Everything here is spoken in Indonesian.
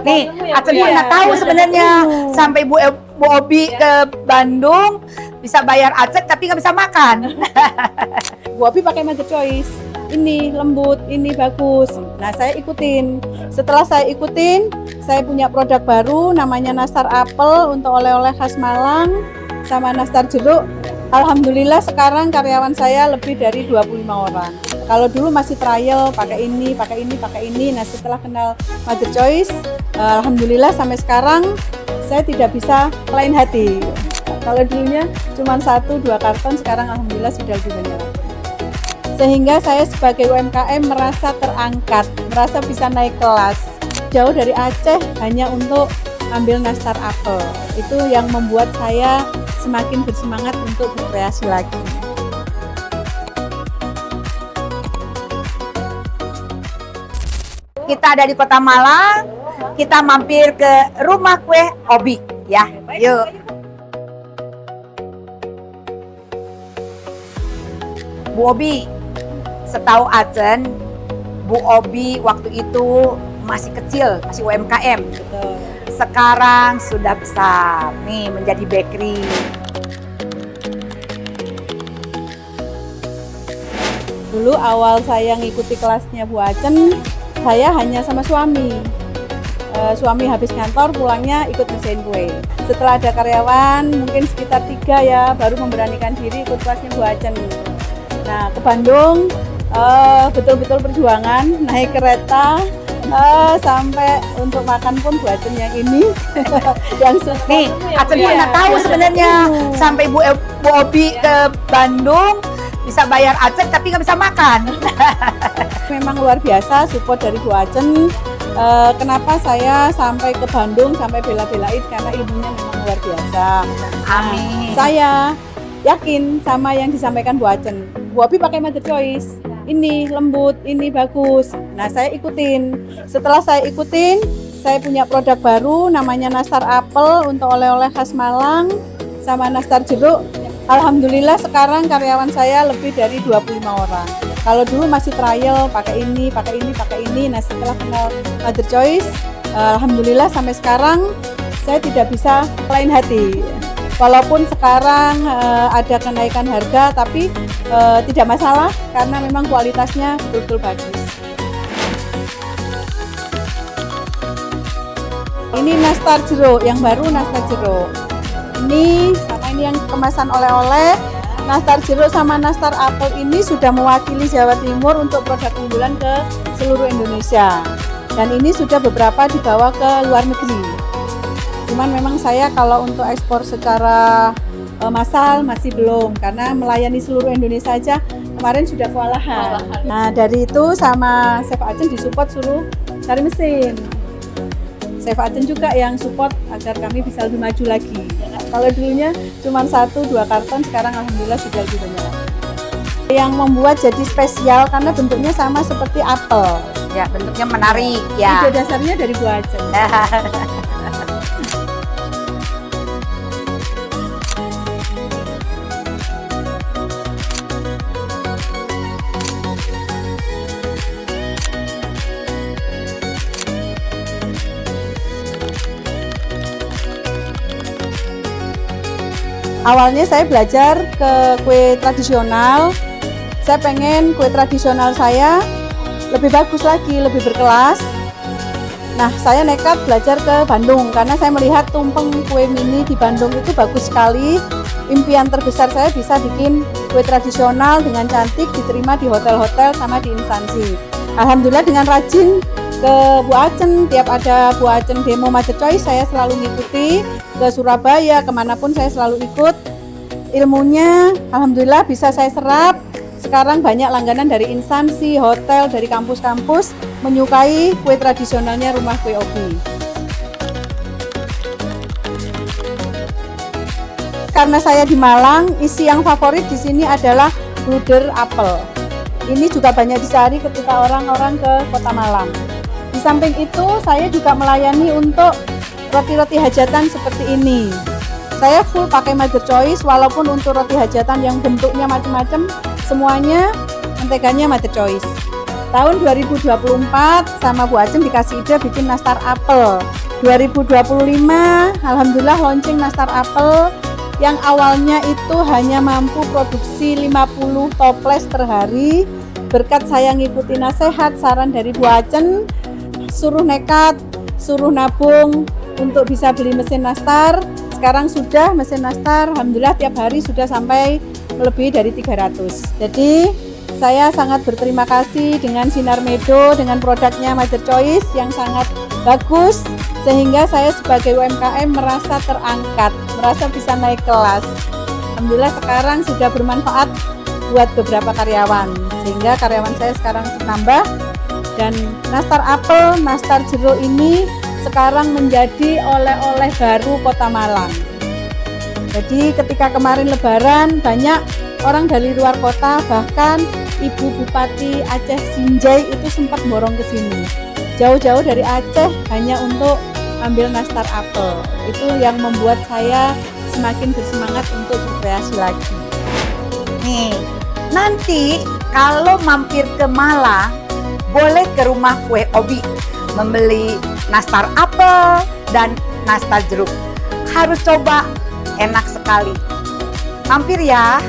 Nih, Acen pun nggak tahu sebenarnya sampai Bu Obi ke Bandung bisa bayar Acen tapi nggak bisa makan. Bu Obi pakai Mother Choice. Ini lembut, ini bagus. Nah, saya ikutin. Setelah saya ikutin, saya punya produk baru namanya nastar apel untuk oleh-oleh khas Malang sama nastar jeruk. Alhamdulillah sekarang karyawan saya lebih dari 25 orang. Kalau dulu masih trial, pakai ini, pakai ini, pakai ini. Nah, setelah kenal Mother Choice, alhamdulillah sampai sekarang saya tidak bisa lain hati. Kalau dulunya cuma 1-2 karton, sekarang alhamdulillah sudah lebih banyak. Sehingga saya sebagai UMKM merasa terangkat, merasa bisa naik kelas. Jauh dari Aceh hanya untuk ambil nastar apel. Itu yang membuat saya semakin bersemangat untuk berkreasi lagi. Kita ada di Kota Malang, kita mampir ke rumah kue Obi ya. Yuk. Bu Obi, setahu Acen, Bu Obi waktu itu masih kecil, masih UMKM. Betul. Sekarang sudah besar, nih menjadi bakery. Dulu awal saya ngikuti kelasnya Bu Acen, saya hanya sama suami. Suami habis kantor, pulangnya ikut ngerjain kue. Setelah ada karyawan, mungkin sekitar 3 ya, baru memberanikan diri ikut kelasnya Bu Acen. Nah, ke Bandung, betul-betul perjuangan, naik kereta, sampai untuk makan pun Bu Acen yang ini. Yang Nih, Acen pun nggak tahu sebenarnya sampai Bu Obi ke Bandung bisa bayar Acen tapi nggak bisa makan. Memang luar biasa support dari Bu Acen. Kenapa saya sampai ke Bandung, sampai bela-belain, karena ilmunya memang luar biasa. Amin. Saya yakin sama yang disampaikan Bu Acen. Bu Obi pakai Mother Choice. Ini lembut, ini bagus. Nah, saya ikutin. Setelah saya ikutin, saya punya produk baru namanya nastar apel untuk oleh-oleh khas Malang sama nastar jeruk. Alhamdulillah sekarang karyawan saya lebih dari 25 orang. Kalau dulu masih trial, pakai ini, pakai ini, pakai ini. Nah, setelah kenal Mother Choice, alhamdulillah sampai sekarang saya tidak bisa lain hati. Walaupun sekarang ada kenaikan harga, tapi tidak masalah karena memang kualitasnya betul-betul bagus. Ini nastar jeruk, yang baru nastar jeruk. Ini sama ini yang kemasan oleh-oleh. Nastar jeruk sama nastar apel ini sudah mewakili Jawa Timur untuk produk unggulan ke seluruh Indonesia. Dan ini sudah beberapa dibawa ke luar negeri. Cuman memang saya kalau untuk ekspor secara massal masih belum, karena melayani seluruh Indonesia aja kemarin sudah kewalahan. Nah, dari itu sama Chef Acen disupport suruh cari mesin. Chef Acen juga yang support agar kami bisa lebih maju lagi. Kalau dulunya cuma 1-2 karton, sekarang alhamdulillah sudah lebih banyak. Yang membuat jadi spesial karena bentuknya sama seperti apel. Ya, bentuknya menarik ya. Ide dasarnya dari Bu Acen. Awalnya saya belajar ke kue tradisional. Saya pengen kue tradisional saya lebih bagus lagi, lebih berkelas. Nah, saya nekat belajar ke Bandung karena saya melihat tumpeng kue mini di Bandung itu bagus sekali. Impian terbesar saya bisa bikin kue tradisional dengan cantik, diterima di hotel-hotel sama di instansi. Alhamdulillah dengan rajin ke Bu Acen, tiap ada Bu Acen demo Mother Choice saya selalu ngikuti, ke Surabaya kemanapun saya selalu ikut. Ilmunya alhamdulillah bisa saya serap. Sekarang banyak langganan dari instansi, hotel, dari kampus-kampus menyukai kue tradisionalnya rumah kue Obi. Karena saya di Malang, isi yang favorit di sini adalah bluder apel. Ini juga banyak dicari ketika orang-orang ke Kota Malang. Di samping itu, saya juga melayani untuk roti-roti hajatan seperti ini. Saya full pakai Mother Choice, walaupun untuk roti hajatan yang bentuknya macam-macam, semuanya menteganya Mother Choice. Tahun 2024 sama Bu Acem dikasih ide bikin nastar apel. 2025 alhamdulillah launching nastar apel yang awalnya itu hanya mampu produksi 50 toples per hari. Berkat saya ngikuti nasihat saran dari Bu Acem, suruh nekat, suruh nabung untuk bisa beli mesin nastar. Sekarang sudah mesin nastar, alhamdulillah tiap hari sudah sampai lebih dari 300. Jadi saya sangat berterima kasih dengan Sinar Medo, dengan produknya Mother Choice yang sangat bagus, sehingga saya sebagai UMKM merasa terangkat, merasa bisa naik kelas. Alhamdulillah sekarang sudah bermanfaat buat beberapa karyawan, sehingga karyawan saya sekarang nambah. Dan nastar apel, nastar jeruk ini sekarang menjadi oleh-oleh baru Kota Malang. Jadi ketika kemarin Lebaran banyak orang dari luar kota, bahkan Ibu Bupati Aceh Sinjai itu sempat borong ke sini. Jauh-jauh dari Aceh hanya untuk ambil nastar apel. Itu yang membuat saya semakin bersemangat untuk berkreasi lagi. Nih, nanti kalau mampir ke Malang, boleh ke rumah kue Obi membeli nastar apel dan nastar jeruk. Harus coba, enak sekali. Mampir ya.